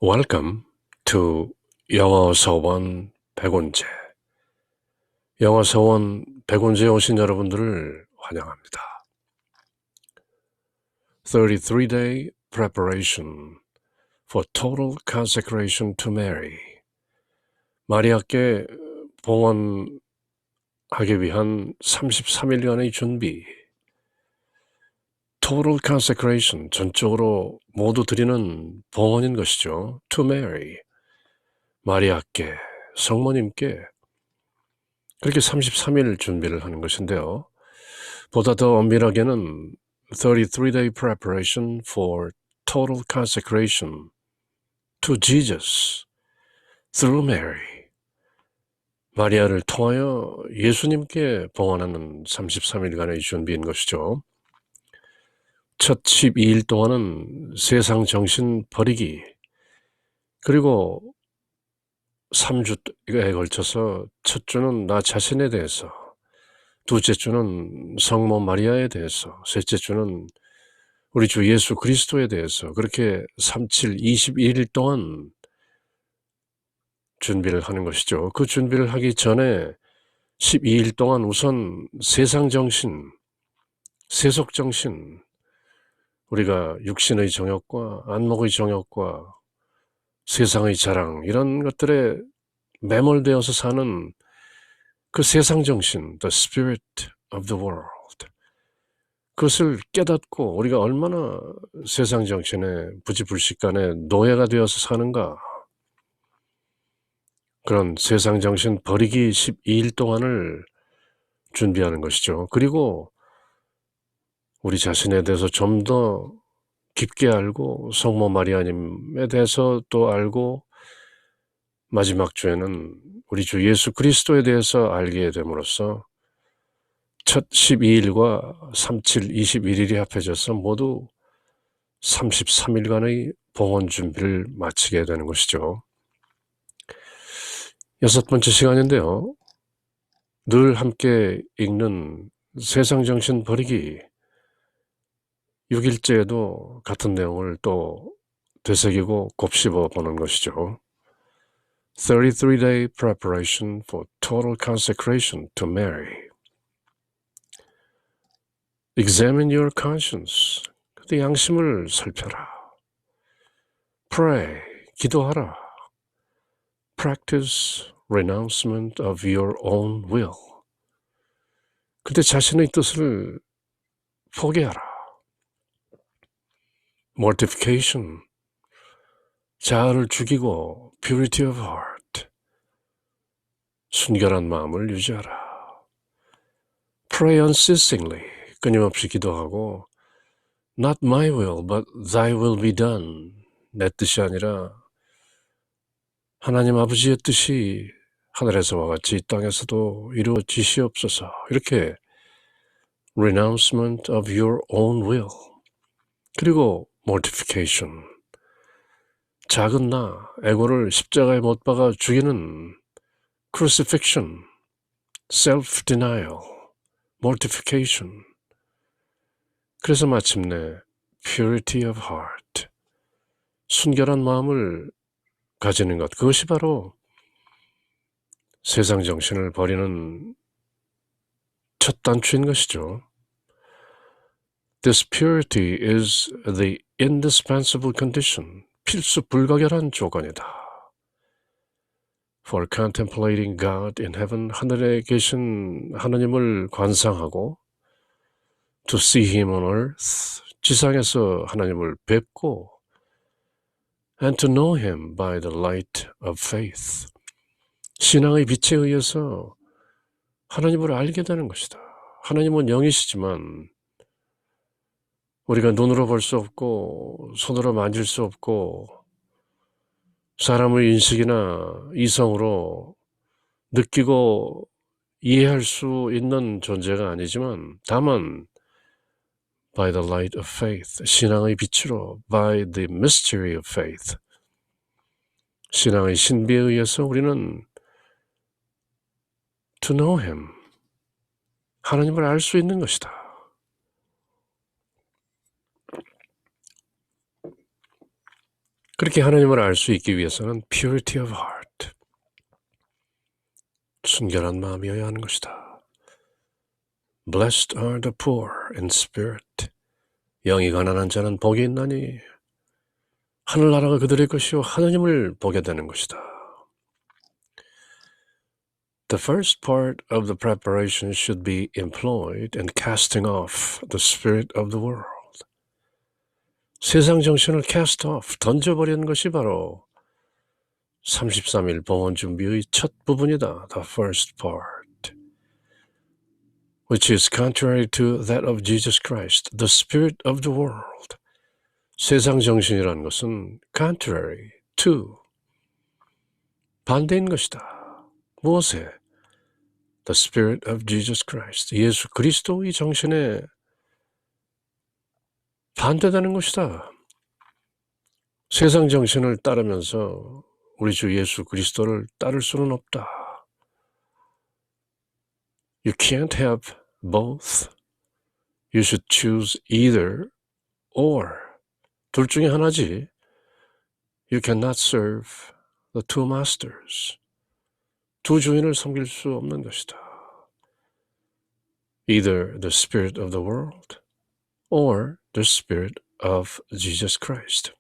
Welcome to 영어서원 100원제. 영어서원 100원제에 오신 여러분들을 환영합니다. 33-day preparation for total consecration to Mary. 마리아께 봉헌하기 위한 33일간의 준비. Total consecration, 전적으로 모두 드리는 봉헌인 것이죠. To Mary, 마리아께, 성모님께 그렇게 33일 준비를 하는 것인데요. 보다 더 엄밀하게는 33-day preparation for total consecration to Jesus through Mary. 마리아를 통하여 예수님께 봉헌하는 33일간의 준비인 것이죠. 첫 12일 동안은 세상 정신 버리기, 그리고 3주에 걸쳐서 첫 주는 나 자신에 대해서, 둘째 주는 성모 마리아에 대해서, 셋째 주는 우리 주 예수 그리스도에 대해서, 그렇게 37, 21일 동안 준비를 하는 것이죠. 그 준비를 하기 전에 12일 동안 우선 세상 정신, 세속 정신, 우리가 육신의 정욕과 안목의 정욕과 세상의 자랑, 이런 것들에 매몰되어서 사는 그 세상 정신, the spirit of the world, 그것을 깨닫고 우리가 얼마나 세상 정신에 부지불식간에 노예가 되어서 사는가, 그런 세상 정신 버리기 12일 동안을 준비하는 것이죠. 그리고 우리 자신에 대해서 좀 더 깊게 알고 성모 마리아님에 대해서 또 알고, 마지막 주에는 우리 주 예수 그리스도에 대해서 알게 됨으로써 첫 12일과 37, 21일이 합해져서 모두 33일간의 봉헌 준비를 마치게 되는 것이죠. 6번째 시간인데요. 늘 함께 읽는 세상 정신 버리기, 6일째에도 같은 내용을 또 되새기고 곱씹어 보는 것이죠. 33-day preparation for total consecration to Mary. Examine your conscience. 그때 양심을 살펴라. Pray, 기도하라. Practice renouncement of your own will. 그때 자신의 뜻을 포기하라. Mortification, 자아를 죽이고 purity of heart, 순결한 마음을 유지하라. Pray unceasingly, 끊임없이 기도하고 Not my will, but thy will be done. 내 뜻이 아니라 하나님 아버지의 뜻이 하늘에서와 같이 이 땅에서도 이루어지시옵소서. 이렇게 renouncement of your own will. 그리고 mortification, 작은 나, 에고를 십자가에 못 박아 죽이는 crucifixion, self-denial, mortification. 그래서 마침내 purity of heart, 순결한 마음을 가지는 것, 그것이 바로 세상 정신을 버리는 첫 단추인 것이죠. This purity is the indispensable condition, 필수 불가결한 조건이다. For contemplating God in heaven, 하늘에 계신 하나님을 관상하고 to see him on earth, 지상에서 하나님을 뵙고 and to know him by the light of faith, 신앙의 빛에 의해서 하나님을 알게 되는 것이다. 하나님은 영이시지만 우리가 눈으로 볼 수 없고 손으로 만질 수 없고 사람의 인식이나 이성으로 느끼고 이해할 수 있는 존재가 아니지만, 다만 by the light of faith, 신앙의 빛으로, by the mystery of faith, 신앙의 신비에 의해서 우리는 to know him, 하나님을 알 수 있는 것이다. 그렇게 하나님을 알 수 있기 위해서는 purity of heart, 순결한 마음이어야 하는 것이다. Blessed are the poor in spirit. 영이 가난한 자는 복이 있나니 하늘나라가 그들의 것이요 하느님을 보게 되는 것이다. The first part of the preparation should be employed in casting off the spirit of the world. 세상 정신을 cast off, 던져버리는 것이 바로 33일 봉헌 준비의 첫 부분이다. The first part, which is contrary to that of Jesus Christ, the spirit of the world. 세상 정신이라는 것은 contrary to, 반대인 것이다. 무엇에? The spirit of Jesus Christ, 예수 그리스도의 정신에 반대되는 것이다. 세상 정신을 따르면서 우리 주 예수 그리스도를 따를 수는 없다. You can't have both. You should choose either or. 둘 중에 하나지. You cannot serve the two masters. 두 주인을 섬길 수 없는 것이다. Either the spirit of the world or the spirit of Jesus Christ.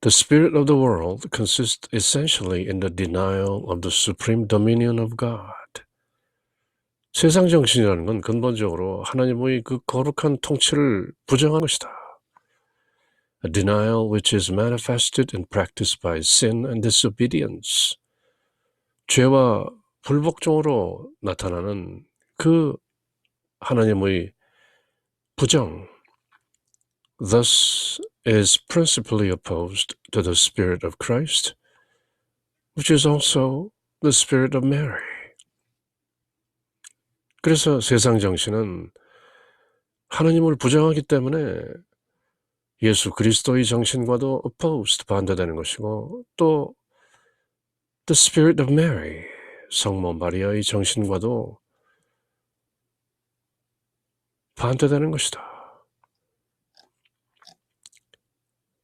The spirit of the world consists essentially in the denial of the supreme dominion of God. 세상 정신이라는 건 근본적으로 하나님의 그 거룩한 통치를 부정하는 것이다. A denial which is manifested and practiced by sin and disobedience. 죄와 불복종으로 나타나는 그 하나님의 부정. Thus is principally opposed to the Spirit of Christ, which is also the Spirit of Mary. 그래서 세상 정신은 하나님을 부정하기 때문에 예수 그리스도의 정신과도 opposed, 반대되는 것이고 또 the Spirit of Mary, 성모 마리아의 정신과도 반대되는 것이다.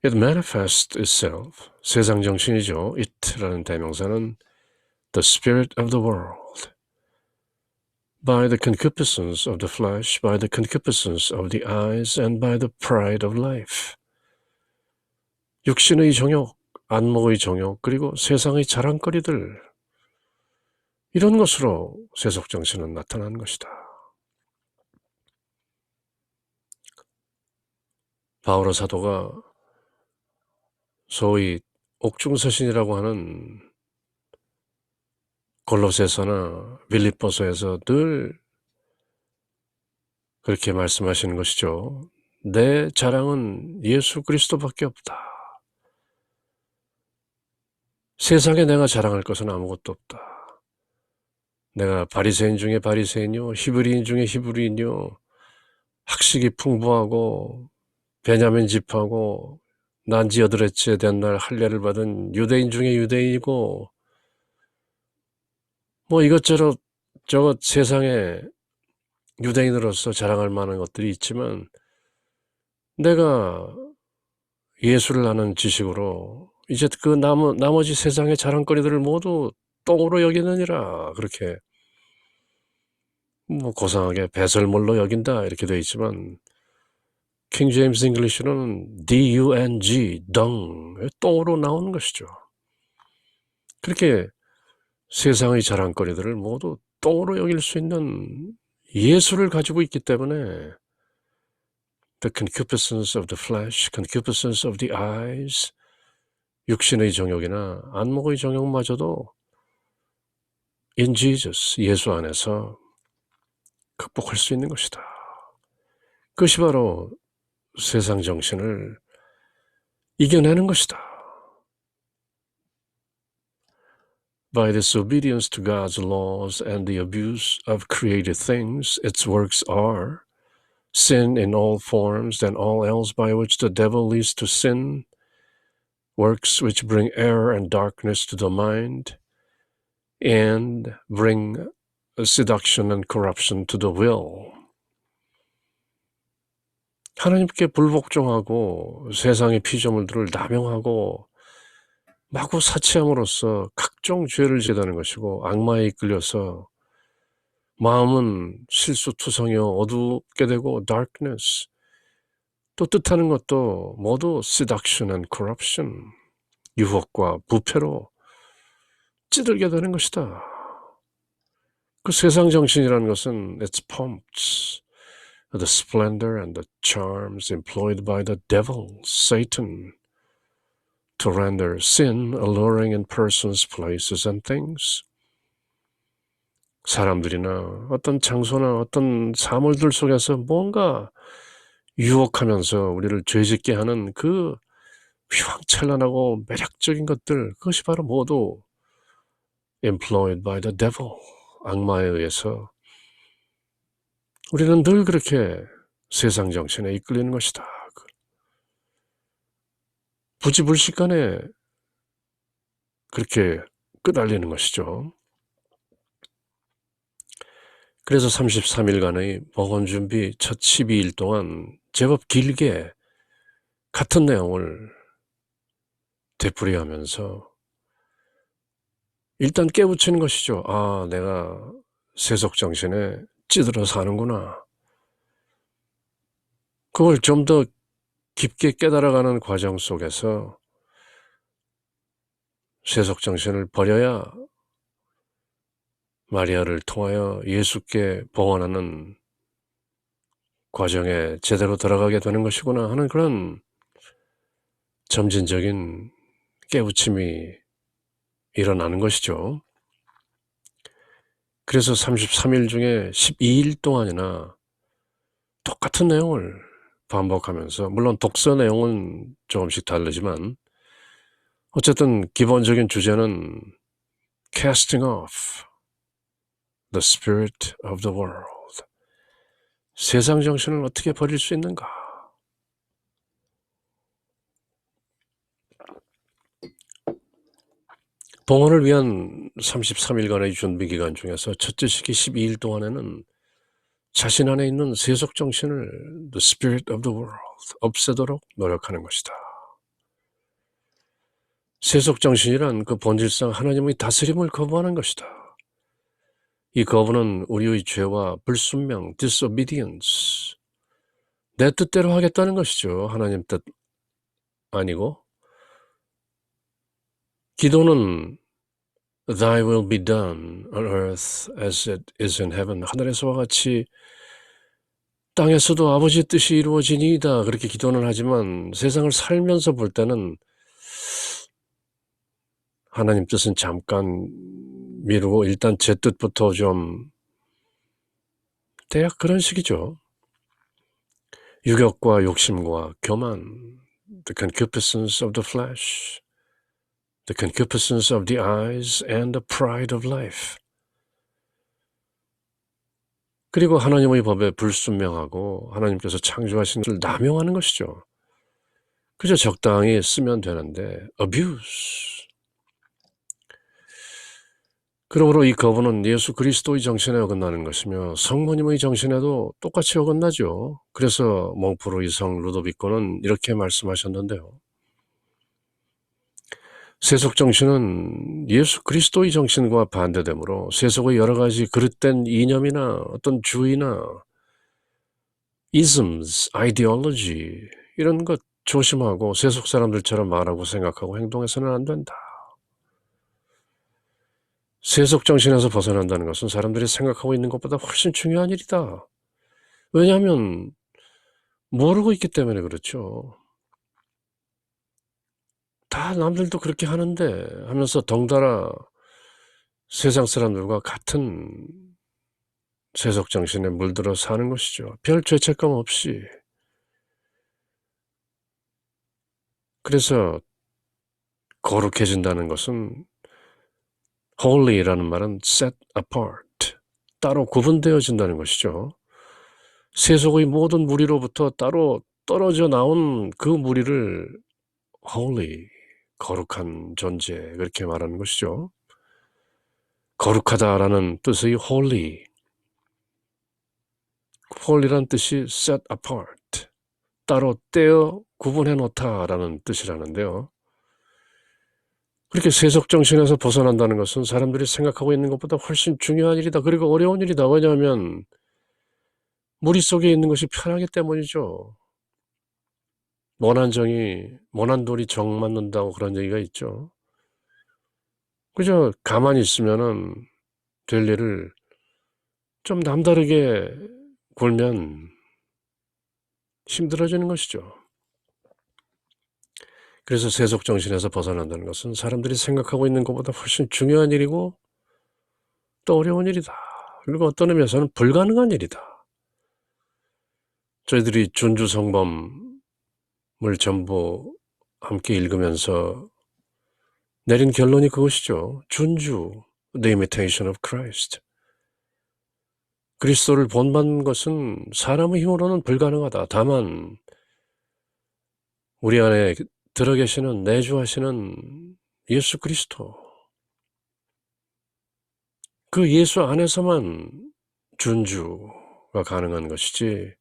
It manifests itself, 세상 정신이죠. it라는 대명사는 the spirit of the world, by the concupiscence of the flesh, by the concupiscence of the eyes, and by the pride of life. 육신의 정욕, 안목의 정욕, 그리고 세상의 자랑거리들, 이런 것으로 세속 정신은 나타난 것이다. 바오로 사도가 소위 옥중서신이라고 하는 골로새서나 빌립보서에서 늘 그렇게 말씀하시는 것이죠. 내 자랑은 예수 그리스도밖에 없다. 세상에 내가 자랑할 것은 아무것도 없다. 내가 바리새인 중에 바리새인이요, 히브리인 중에 히브리인이요, 학식이 풍부하고 베냐민 집하고 난지 여덟째에 된 날 할례를 받은 유대인 중에 유대인이고 뭐 이것저것 저것 세상에 유대인으로서 자랑할 만한 것들이 있지만 내가 예수를 아는 지식으로 이제 그 나머지 세상의 자랑거리들을 모두 똥으로 여기느니라, 그렇게 뭐 고상하게 배설물로 여긴다 이렇게 되어 있지만 킹 제임스 잉글리시로는 D-U-N-G, dung, 똥으로 나오는 것이죠. 그렇게 세상의 자랑거리들을 모두 똥으로 여길 수 있는 예수를 가지고 있기 때문에 the concupiscence of the flesh, concupiscence of the eyes, 육신의 정욕이나 안목의 정욕마저도 in Jesus, 예수 안에서 극복할 수 있는 것이다. 그것이 바로 세상 정신을 이겨내는 것이다. By disobedience to God's laws and the abuse of created things, its works are sin in all forms and all else by which the devil leads to sin, works which bring error and darkness to the mind, and bring seduction and corruption to the will. 하나님께 불복종하고 세상의 피조물들을 남용하고 마구 사치함으로써 각종 죄를 지다는 것이고, 악마에 이끌려서 마음은 실수투성이여 어둡게 되고 darkness, 또 뜻하는 것도 모두 seduction and corruption, 유혹과 부패로 찌들게 되는 것이다. 그 세상 정신이라는 것은 its pomps, the splendor and the charms employed by the devil, Satan, to render sin alluring in persons, places and things. 사람들이나 어떤 장소나 어떤 사물들 속에서 뭔가 유혹하면서 우리를 죄짓게 하는 그 휘황찬란하고 매력적인 것들, 그것이 바로 모두 employed by the devil, 악마에 의해서 우리는 늘 그렇게 세상 정신에 이끌리는 것이다. 부지불식간에 그렇게 끄달리는 것이죠. 그래서 33일간의 복원 준비 첫 12일 동안 제법 길게 같은 내용을 되풀이하면서 일단 깨우치는 것이죠. 아, 내가 세속정신에 찌들어 사는구나. 그걸 좀 더 깊게 깨달아가는 과정 속에서 세속정신을 버려야 마리아를 통하여 예수께 봉헌하는 과정에 제대로 들어가게 되는 것이구나 하는 그런 점진적인 깨우침이 일어나는 것이죠. 그래서 33일 중에 12일 동안이나 똑같은 내용을 반복하면서, 물론 독서 내용은 조금씩 다르지만 어쨌든 기본적인 주제는 casting off the spirit of the world, 세상 정신을 어떻게 버릴 수 있는가. 봉헌을 위한 33일간의 준비기간 중에서 첫째 시기 12일 동안에는 자신 안에 있는 세속 정신을 the spirit of the world, 없애도록 노력하는 것이다. 세속 정신이란 그 본질상 하나님의 다스림을 거부하는 것이다. 이 거부는 우리의 죄와 불순명, disobedience, 내 뜻대로 하겠다는 것이죠. 하나님 뜻 아니고. 기도는 Thy will be done on earth as it is in heaven. 하늘에서와 같이 땅에서도 아버지 뜻이 이루어지니이다. 그렇게 기도는 하지만 세상을 살면서 볼 때는 하나님 뜻은 잠깐 미루고 일단 제 뜻부터 좀 대략 그런 식이죠. 유격과 욕심과 교만, the concupiscence of the flesh, the concupiscence of the eyes and the pride of life. 그리고 하나님의 법에 불순명하고 하나님께서 창조하신 것을 남용하는 것이죠. 그저 적당히 쓰면 되는데 abuse. 그러므로 이 거부는 예수 그리스도의 정신에 어긋나는 것이며 성모님의 정신에도 똑같이 어긋나죠. 그래서 몽프로 이성 루도비코는 이렇게 말씀하셨는데요. 세속 정신은 예수 그리스도의 정신과 반대되므로 세속의 여러 가지 그릇된 이념이나 어떤 주의나 isms, ideology 이런 것 조심하고 세속 사람들처럼 말하고 생각하고 행동해서는 안 된다. 세속 정신에서 벗어난다는 것은 사람들이 생각하고 있는 것보다 훨씬 중요한 일이다. 왜냐하면 모르고 있기 때문에 그렇죠. 다 남들도 그렇게 하는데 하면서 덩달아 세상 사람들과 같은 세속 정신에 물들어 사는 것이죠. 별 죄책감 없이. 그래서 거룩해진다는 것은 holy라는 말은 set apart, 따로 구분되어진다는 것이죠. 세속의 모든 무리로부터 따로 떨어져 나온 그 무리를 holy, 거룩한 존재, 그렇게 말하는 것이죠. 거룩하다라는 뜻의 holy, holy란 뜻이 set apart, 따로 떼어 구분해 놓다라는 뜻이라는데요. 그렇게 세속정신에서 벗어난다는 것은 사람들이 생각하고 있는 것보다 훨씬 중요한 일이다. 그리고 어려운 일이다. 왜냐하면 무릿속에 있는 것이 편하기 때문이죠. 모난 돌이 정 맞는다고 그런 얘기가 있죠. 그저 가만히 있으면은 될 일을 좀 남다르게 굴면 힘들어지는 것이죠. 그래서 세속정신에서 벗어난다는 것은 사람들이 생각하고 있는 것보다 훨씬 중요한 일이고 또 어려운 일이다. 그리고 어떤 의미에서는 불가능한 일이다. 저희들이 준주성범을 전부 함께 읽으면서 내린 결론이 그것이죠. 준주, The Imitation of Christ. 그리스도를 본받는 것은 사람의 힘으로는 불가능하다. 다만 우리 안에 들어 계시는 내주하시는 예수 그리스도, 그 예수 안에서만 준주가 가능한 것이지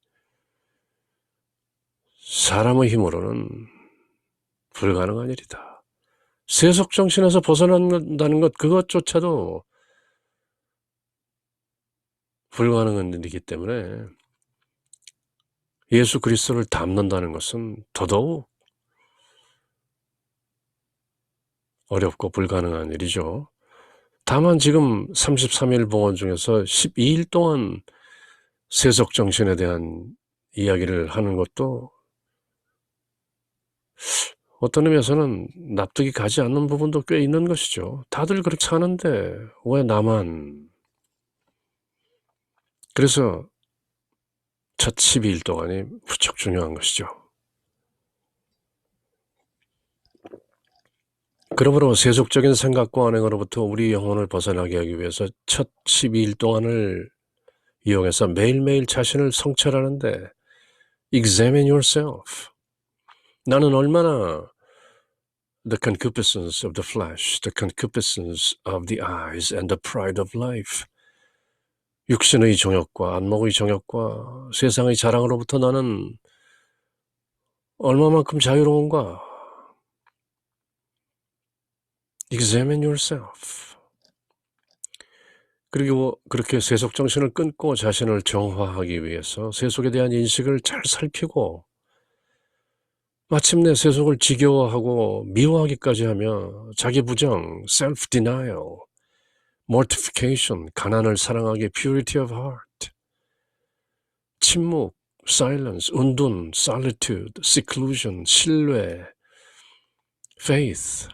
사람의 힘으로는 불가능한 일이다. 세속정신에서 벗어난다는 것 그것조차도 불가능한 일이기 때문에 예수 그리스도를 닮는다는 것은 더더욱 어렵고 불가능한 일이죠. 다만 지금 33일 봉헌 중에서 12일 동안 세속정신에 대한 이야기를 하는 것도 어떤 의미에서는 납득이 가지 않는 부분도 꽤 있는 것이죠. 다들 그렇게 사는데 왜 나만. 그래서 첫 12일 동안이 무척 중요한 것이죠. 그러므로 세속적인 생각과 언행으로부터 우리 영혼을 벗어나게 하기 위해서 첫 12일 동안을 이용해서 매일매일 자신을 성찰하는데 Examine yourself. 나는 얼마나 the concupiscence of the flesh, the concupiscence of the eyes, and the pride of life. 육신의 정욕과 안목의 정욕과 세상의 자랑으로부터 나는 얼마만큼 자유로운가? Examine yourself. 그리고 그렇게 세속정신을 끊고 자신을 정화하기 위해서 세속에 대한 인식을 잘 살피고 마침내 세속을 지겨워하고 미워하기까지 하며 자기 부정, self-denial, mortification, 가난을 사랑하기, purity of heart, 침묵, silence, 은둔, solitude, seclusion, 신뢰, faith,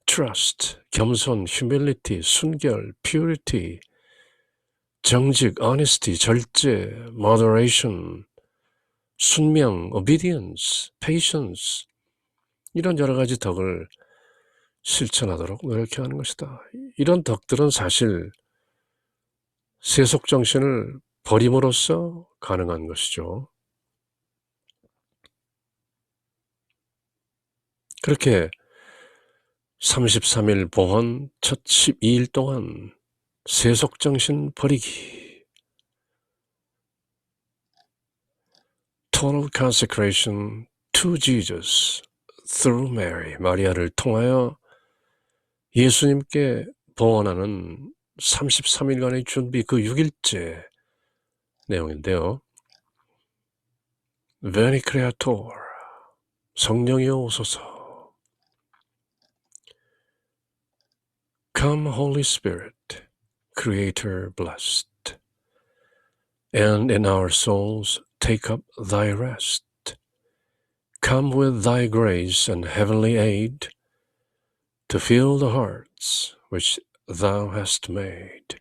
trust, 겸손, humility, 순결, purity, 정직, honesty, 절제, moderation, 순명, obedience, patience, 이런 여러 가지 덕을 실천하도록 노력해야 하는 것이다. 이런 덕들은 사실 세속정신을 버림으로써 가능한 것이죠. 그렇게 33일 봉헌 첫 12일 동안 세속정신 버리기, total consecration to Jesus through Mary, 마리아를 통하여 예수님께 봉헌하는 33일간의 준비, 그 6일째 내용인데요. Veni Creator, 성령이여 오소서. Come Holy Spirit, Creator blessed, and in our souls take up thy rest. Come with thy grace and heavenly aid to fill the hearts which thou hast made.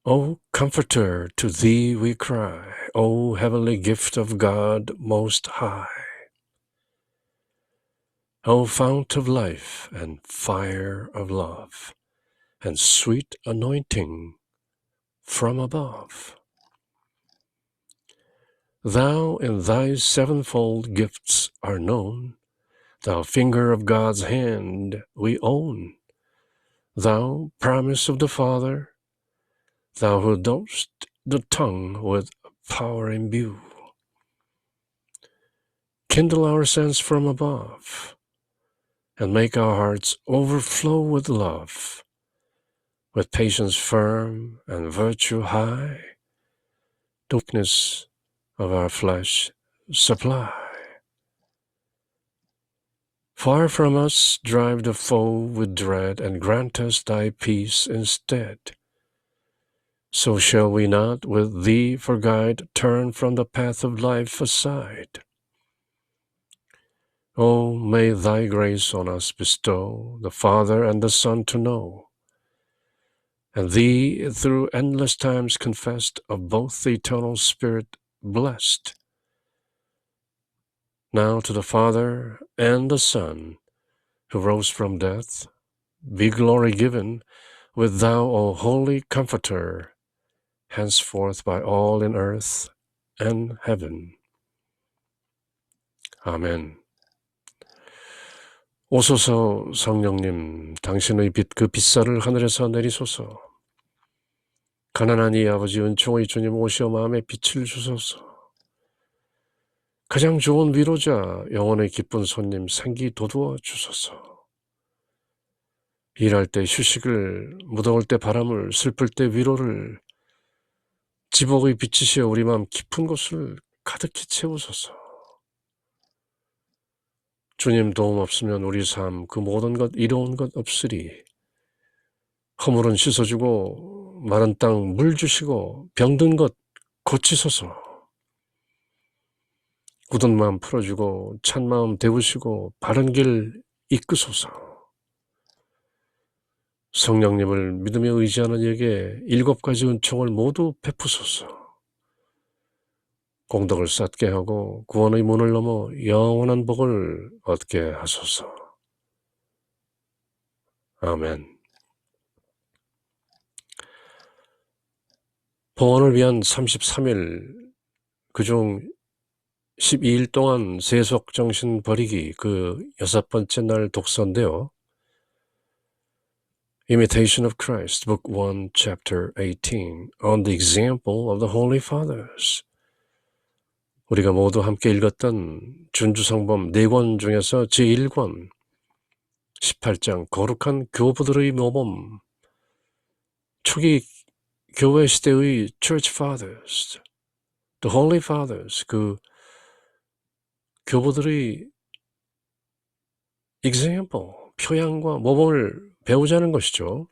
O Comforter, to thee we cry, O heavenly gift of God most high. O fount of life and fire of love, and sweet anointing from above. Thou in thy sevenfold gifts are known, thou finger of God's hand we own, thou promise of the Father, thou who dost the tongue with power imbue. kindle our sense from above, and make our hearts overflow with love, with patience firm and virtue high, the weakness of our flesh supply. Far from us drive the foe with dread, and grant us thy peace instead. So shall we not, with thee for guide, turn from the path of life aside. Oh, may thy grace on us bestow the Father and the Son to know, and thee through endless times confessed, of both the eternal Spirit blessed. Now to the Father and the Son, who rose from death, be glory given, with thou, O Holy Comforter, henceforth by all in earth and heaven. 아멘. 오소서 성령님, 당신의 빛 그 빛살을 하늘에서 내리소서. 가난한 이 아버지 은총의 주님 오시어 마음에 빛을 주소서. 가장 좋은 위로자, 영혼의 기쁜 손님 생기 돋우어 주소서. 일할 때 휴식을, 무더울 때 바람을, 슬플 때 위로를, 지복의 빛이시여 우리 마음 깊은 곳을 가득히 채우소서. 주님 도움 없으면 우리 삶 그 모든 것 이로운 것 없으리. 허물은 씻어주고 마른 땅 물 주시고 병든 것 고치소서. 굳은 마음 풀어주고 찬 마음 데우시고 바른 길 이끄소서. 성령님을 믿으며 의지하는 이에게 7가지 은총을 모두 베푸소서. 공덕을 쌓게 하고 구원의 문을 넘어 영원한 복을 얻게 하소서. 아멘. 봉헌을 위한 33일, 그중 12일 동안 세속정신 버리기, 그 6번째 날 독서인데요. Imitation of Christ, Book 1, Chapter 18, On the Example of the Holy Fathers. 우리가 모두 함께 읽었던 준주성범 4권 중에서 제1권 18장 거룩한 교부들의 모범, 초기 교회 시대의 Church Fathers, The Holy Fathers, 그 교부들의 example, 표양과 모범을 배우자는 것이죠.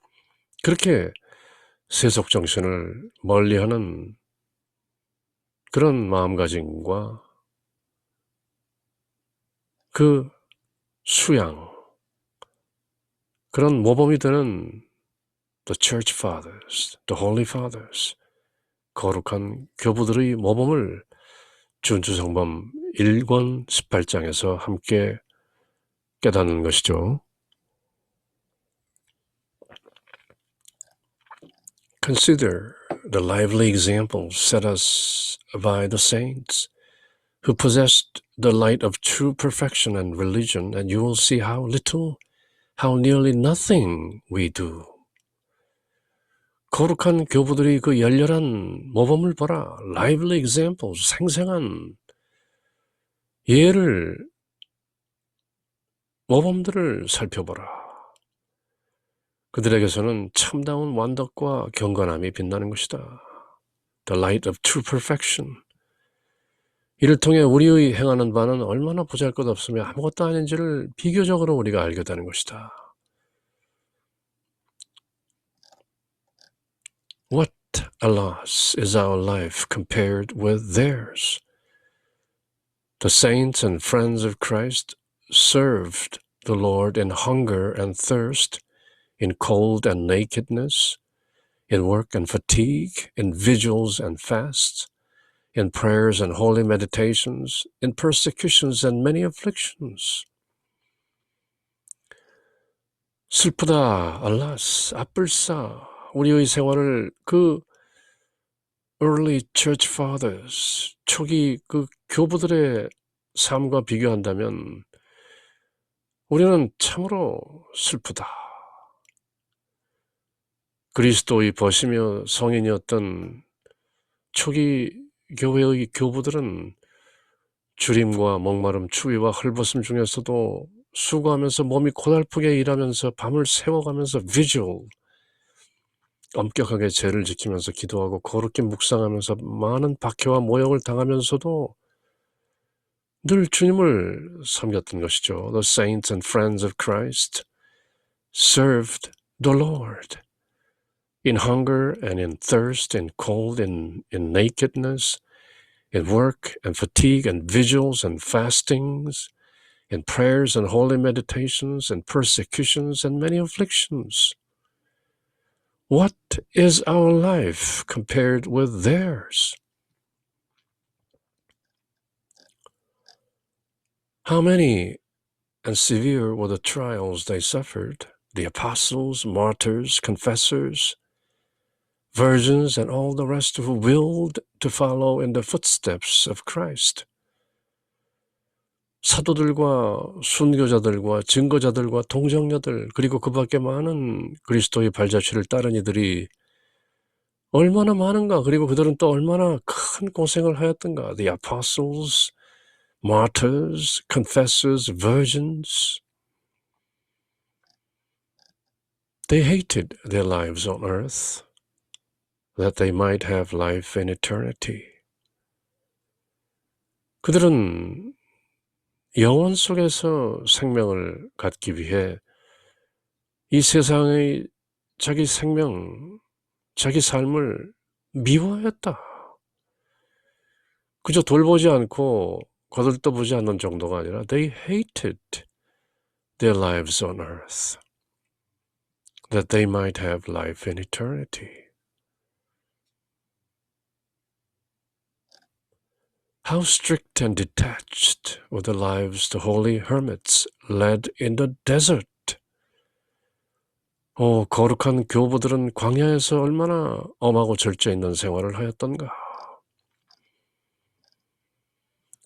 그렇게 세속정신을 멀리하는 그런 마음가짐과 그 수양, 그런 모범이 되는 The Church Fathers, The Holy Fathers, 거룩한 교부들의 모범을 준주성범 1권 18장에서 함께 깨닫는 것이죠. Consider the lively examples set us by the saints who possessed the light of true perfection and religion, and you will see how little, how nearly nothing we do. 거룩한 교부들이 그 열렬한 모범을 보라. lively examples, 생생한 예를, 모범들을 살펴보라. 그들에게서는 참다운 완덕과 경건함이 빛나는 것이다. The light of true perfection. 이를 통해 우리의 행하는 바는 얼마나 보잘것없으며 아무것도 아닌지를 비교적으로 우리가 알게 되는 것이다. What a loss is our life compared with theirs. The saints and friends of Christ served the Lord in hunger and thirst, in cold and nakedness, in work and fatigue, in vigils and fasts, in prayers and holy meditations, in persecutions and many afflictions. 슬프다, alas, 아뿔싸, 우리의 생활을 그 early church fathers, 초기 그 교부들의 삶과 비교한다면 우리는 참으로 슬프다. 그리스도의 버시며 성인이었던 초기 교회의 교부들은 주림과 목마름, 추위와 헐벗음 중에서도 수고하면서 몸이 고달프게 일하면서 밤을 새워가면서 vigil, 엄격하게 죄를 지키면서 기도하고 거룩히 묵상하면서 많은 박해와 모욕을 당하면서도 늘 주님을 섬겼던 것이죠. The saints and friends of Christ served the Lord in hunger and in thirst, in cold, in nakedness, in work and fatigue and vigils and fastings, in prayers and holy meditations and persecutions and many afflictions. What is our life compared with theirs? How many and severe were the trials they suffered, the apostles, martyrs, confessors, virgins, and all the rest who willed to follow in the footsteps of Christ. 사도들과 순교자들과 증거자들과 동정녀들 그리고 그 밖에 많은 그리스도의 발자취를 따른 이들이 얼마나 많은가. 그리고 그들은 또 얼마나 큰 고생을 하였던가. The apostles, martyrs, confessors, virgins. They hated their lives on earth that they might have life in eternity. 그들은 영원 속에서 생명을 갖기 위해 이 세상의 자기 생명, 자기 삶을 미워했다. 그저 돌보지 않고 거들떠보지 않는 정도가 아니라 they hated their lives on earth that they might have life in eternity. How strict and detached were the lives the holy hermits led in the desert. 거룩한 교부들은 광야에서 얼마나 엄하고 절제 있는 생활을 하였던가.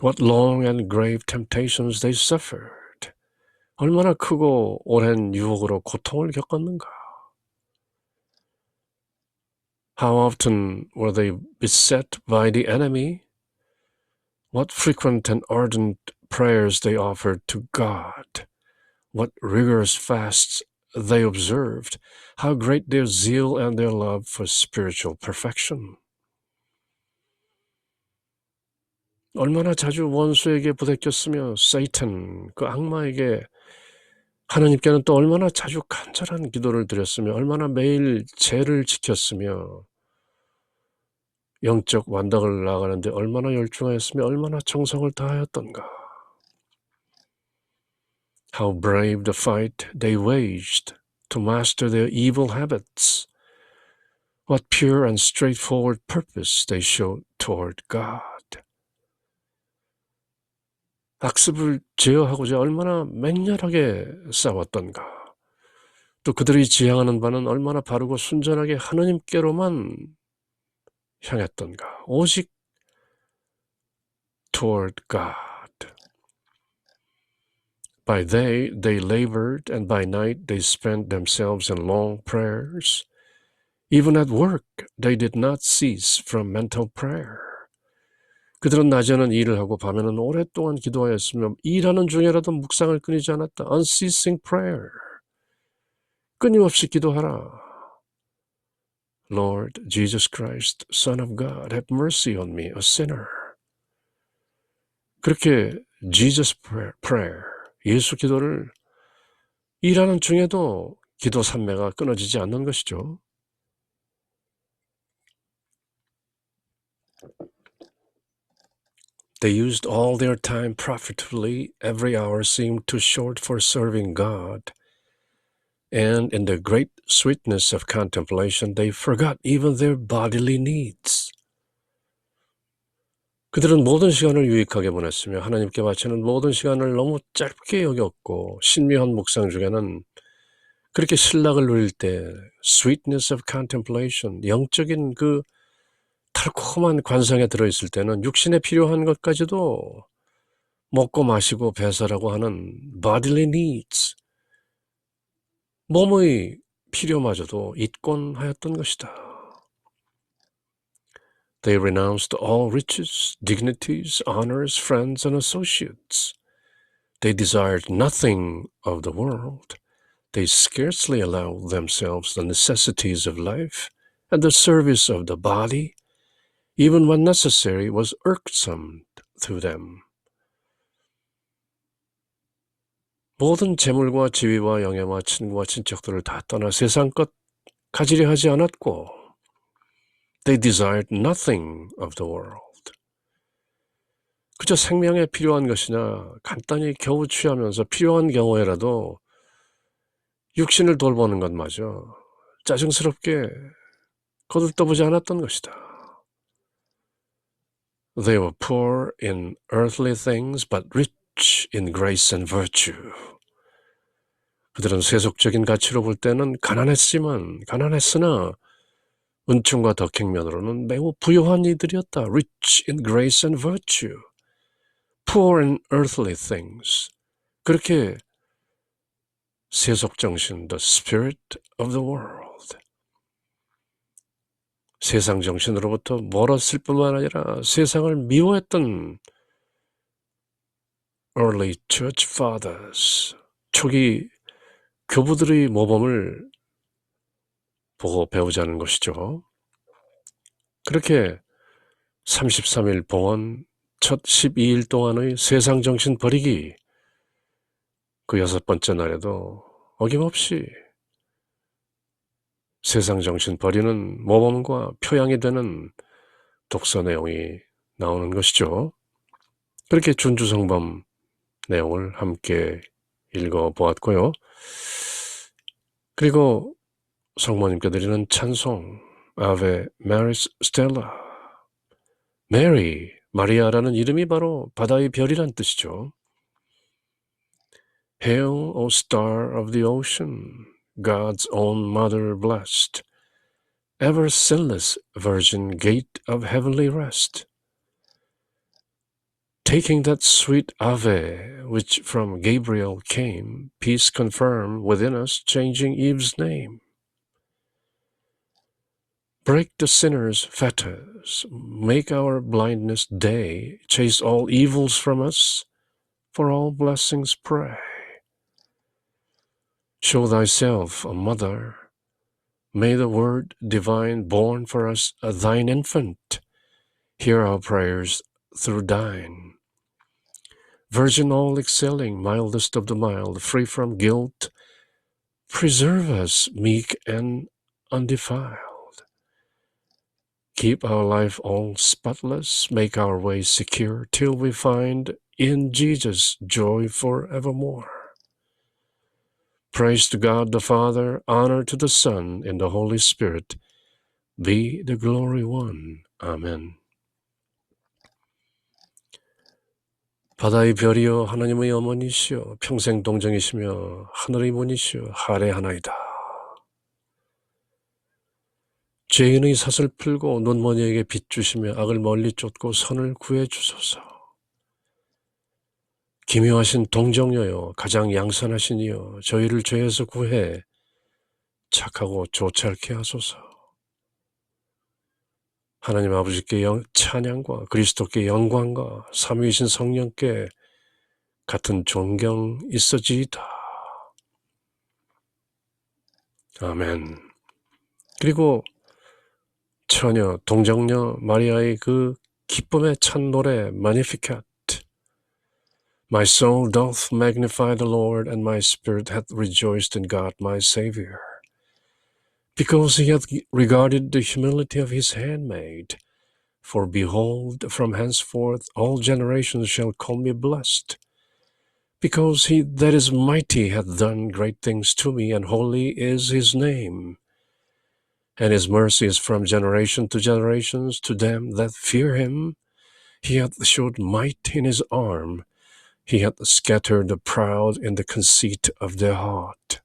What long and grave temptations they suffered. 얼마나 크고 오랜 유혹으로 고통을 겪었는가. How often were they beset by the enemy? What frequent and ardent prayers they offered to God. What rigorous fasts they observed. How great their zeal and their love for spiritual perfection. 얼마나 자주 원수에게 부대꼈으며 Satan, 그 악마에게 하나님께는 또 얼마나 자주 간절한 기도를 드렸으며 얼마나 매일 제를 지켰으며 영적 완덕을 나아가는데 얼마나 열중하였으며 얼마나 정성을 다하였던가. How brave the fight they waged to master their evil habits. What pure and straightforward purpose they showed toward God. 악습을 제어하고자 얼마나 맹렬하게 싸웠던가. 또 그들이 지향하는 바는 얼마나 바르고 순전하게 하나님께로만 향했던가. 오직 toward God. By day they labored, and by night they spent themselves in long prayers. Even at work they did not cease from mental prayer. 그들은 낮에는 일을 하고 밤에는 오랫동안 기도하였으며 일하는 중에라도 묵상을 끊이지 않았다. Unceasing prayer. 끊임없이 기도하라. Lord Jesus Christ, Son of God, have mercy on me, a sinner. 그렇게 Jesus prayer, 예수 기도를 일하는 중에도 기도 산매가 끊어지지 않는 것이죠. They used all their time profitably. Every hour seemed too short for serving God. And in the great sweetness of contemplation, they forgot even their bodily needs. 그들은 모든 시간을 유익하게 보냈으며 하나님께 바치는 모든 시간을 너무 짧게 여겼고 신묘한 묵상 중에는 그렇게 신락을 누릴 때 sweetness of contemplation, 영적인 그 달콤한 관상에 들어있을 때는 육신에 필요한 것까지도 먹고 마시고 배설하고 하는 bodily needs, 몸의 필요마저도 잊곤 하였던 것이다. They renounced all riches, dignities, honors, friends, and associates. They desired nothing of the world. They scarcely allowed themselves the necessities of life and the service of the body. Even when necessary was irksome to them. 모든 재물과 지위와 영예와 친구와 친척들을 다 떠나 세상 것 가지려 하지 않았고 They desired nothing of the world. 그저 생명에 필요한 것이나 간단히 겨우 취하면서 필요한 경우에라도 육신을 돌보는 것마저 짜증스럽게 거들떠보지 않았던 것이다. They were poor in earthly things but rich in grace and virtue. 그들은 세속적인 가치로 볼 때는 가난했으나 은총과 덕행면으로는 매우 부유한 이들이었다. Rich in grace and virtue. Poor in earthly things. 그렇게 세속정신, the spirit of the world. 세상 정신으로부터 멀었을 뿐만 아니라 세상을 미워했던 early church fathers. 초기 교부들의 모범을 보고 배우자는 것이죠. 그렇게 33일 봉헌 첫 12일 동안의 세상 정신 버리기 그 6번째 날에도 어김없이 세상 정신 버리는 모범과 표양이 되는 독서 내용이 나오는 것이죠. 그렇게 준주성범 내용을 함께 읽어보았고요. 그리고 성모님께 드리는 찬송 아베 메리스 스텔라 메리, 마리아라는 이름이 바로 바다의 별이란 뜻이죠. Hail, O star of the ocean, God's own mother blessed, ever sinless virgin gate of heavenly rest. Taking that sweet Ave, which from Gabriel came, peace confirm within us, changing Eve's name. Break the sinner's fetters, make our blindness day, chase all evils from us, for all blessings pray. Show thyself a mother, may the word divine born for us a thine infant, hear our prayers through thine. Virgin all excelling, mildest of the mild, free from guilt, preserve us meek and undefiled. Keep our life all spotless, make our way secure, till we find in Jesus joy forevermore. Praise to God the Father, honor to the Son, and the Holy Spirit, be the glory one. 아멘. 바다의 별이여 하나님의 어머니시여 평생 동정이시며 하늘의 문이시여 할애하나이다. 죄인의 삿을 풀고 눈먼이에게 빛 주시며 악을 멀리 쫓고 선을 구해 주소서. 기묘하신 동정녀여 가장 양선하신 이여 저희를 죄에서 구해 착하고 조찰케 하소서. 하나님 아버지께 찬양과 그리스도께 영광과 삼위이신 성령께 같은 존경 있어지이다. 아멘. 그리고 처녀 동정녀 마리아의 그 기쁨의 찬 노래 Magnificat. My soul doth magnify the Lord, and my spirit hath rejoiced in God my Saviour, because he hath regarded the humility of his handmaid. For behold, from henceforth all generations shall call me blessed, because he that is mighty hath done great things to me, and holy is his name. And his mercy is from generation to generations to them that fear him. He hath showed might in his arm. He hath scattered the proud in the conceit of their heart.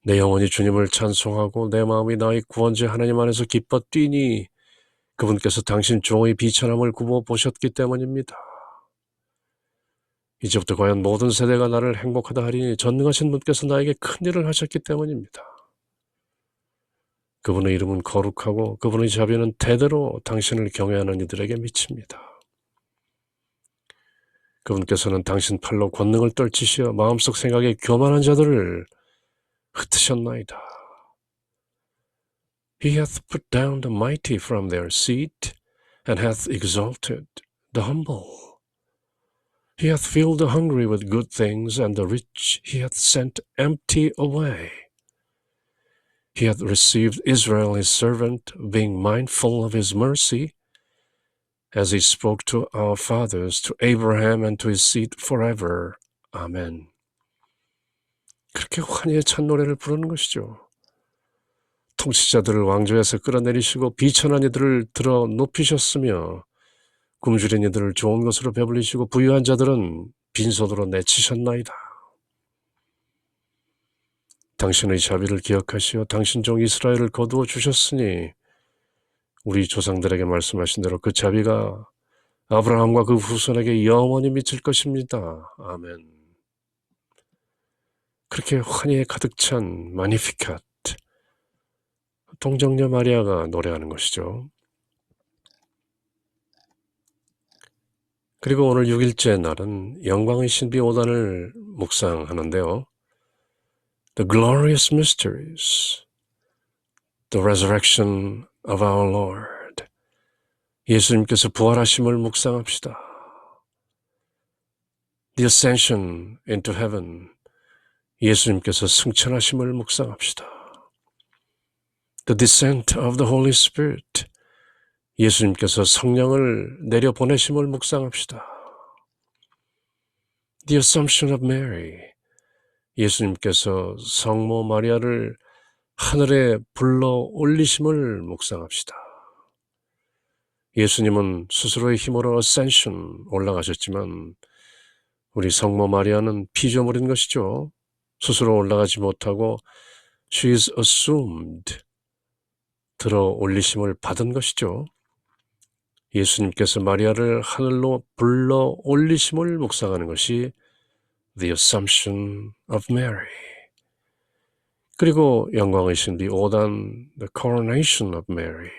내 영혼이 주님을 찬송하고 내 마음이 나의 구원자 하나님 안에서 기뻐 뛰니 그분께서 당신 종의 비천함을 굽어 보셨기 때문입니다. 이제부터 과연 모든 세대가 나를 행복하다 하리니 전능하신 분께서 나에게 큰 일을 하셨기 때문입니다. 그분의 이름은 거룩하고 그분의 자비는 대대로 당신을 경외하는 이들에게 미칩니다. 그분께서는 당신 팔로 권능을 떨치시어 마음속 생각에 교만한 자들을 흩으셨나이다. He hath put down the mighty from their seat and hath exalted the humble. He hath filled the hungry with good things, and the rich he hath sent empty away. He hath received Israel his servant, being mindful of his mercy, as he spoke to our fathers, to Abraham and to his seed forever. 아멘. 그렇게 환희의 찬노래를 부르는 것이죠. 통치자들을 왕조에서 끌어내리시고 비천한 이들을 들어 높이셨으며 굶주린 이들을 좋은 것으로 배불리시고 부유한 자들은 빈손으로 내치셨나이다. 당신의 자비를 기억하시어 당신 종 이스라엘을 거두어 주셨으니 우리 조상들에게 말씀하신 대로 그 자비가 아브라함과 그 후손에게 영원히 미칠 것입니다. 아멘. 그렇게 환희에 가득 찬 마니피캇, 동정녀 마리아가 노래하는 것이죠. 그리고 오늘 6일째 날은 영광의 신비 5단을 묵상하는데요. The glorious mysteries, the resurrection of our Lord. 예수님께서 부활하심을 묵상합시다. The ascension into heaven. 예수님께서 승천하심을 묵상합시다. The descent of the Holy Spirit. 예수님께서 성령을 내려보내심을 묵상합시다. The Assumption of Mary. 예수님께서 성모 마리아를 하늘에 불러 올리심을 묵상합시다. 예수님은 스스로의 힘으로 Ascension 올라가셨지만 우리 성모 마리아는 피조물인 것이죠. 스스로 올라가지 못하고 She is assumed. 들어 올리심을 받은 것이죠. 예수님께서 마리아를 하늘로 불러 올리심을 묵상하는 것이 The Assumption of Mary. 그리고 영광의 신비 5단 The Coronation of Mary.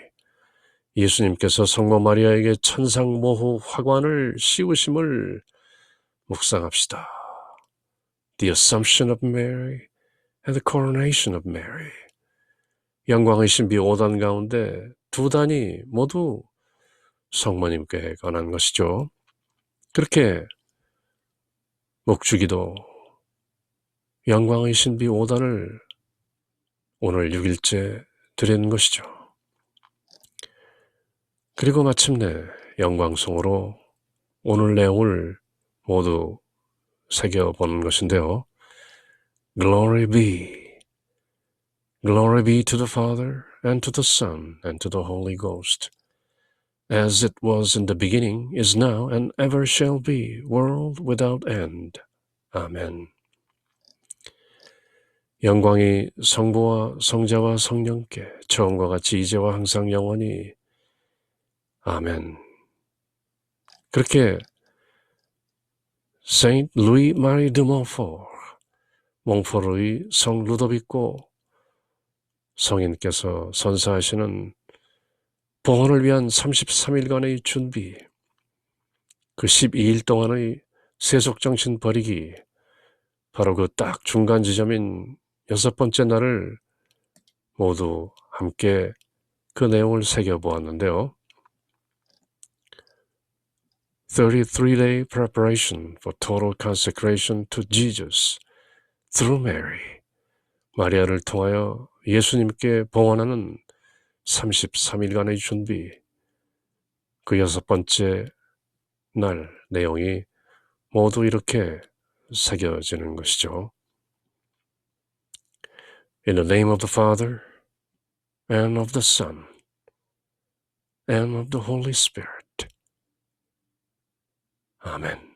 예수님께서 성모 마리아에게 천상모후 화관을 씌우심을 묵상합시다. The Assumption of Mary and the Coronation of Mary. 영광의 신비 5단 가운데 2단이 모두 성모님께 관한 것이죠. 그렇게 목주기도 영광의 신비 5단을 오늘 6일째 드리는 것이죠. 그리고 마침내 영광송으로 오늘 내용을 모두 새겨보는 것인데요. Glory be to the Father and to the Son and to the Holy Ghost, as it was in the beginning, is now, and ever shall be, world without end. 아멘. 영광이 성부와 성자와 성령께 처음과 같이 이제와 항상 영원히. 아멘. 그렇게 Saint Louis Marie de Montfort, 몽포르의 성 루도빅고 성인께서 선사하시는 봉헌을 위한 33일간의 준비, 그 12일 동안의 세속정신 버리기, 바로 그 딱 중간 지점인 6번째 날을 모두 함께 그 내용을 새겨보았는데요. 33-day preparation for total consecration to Jesus through Mary. 마리아를 통하여 예수님께 봉헌하는 33일간의 준비, 그 6번째 날 내용이 모두 이렇게 새겨지는 것이죠. In the name of the Father, and of the Son, and of the Holy Spirit. 아멘.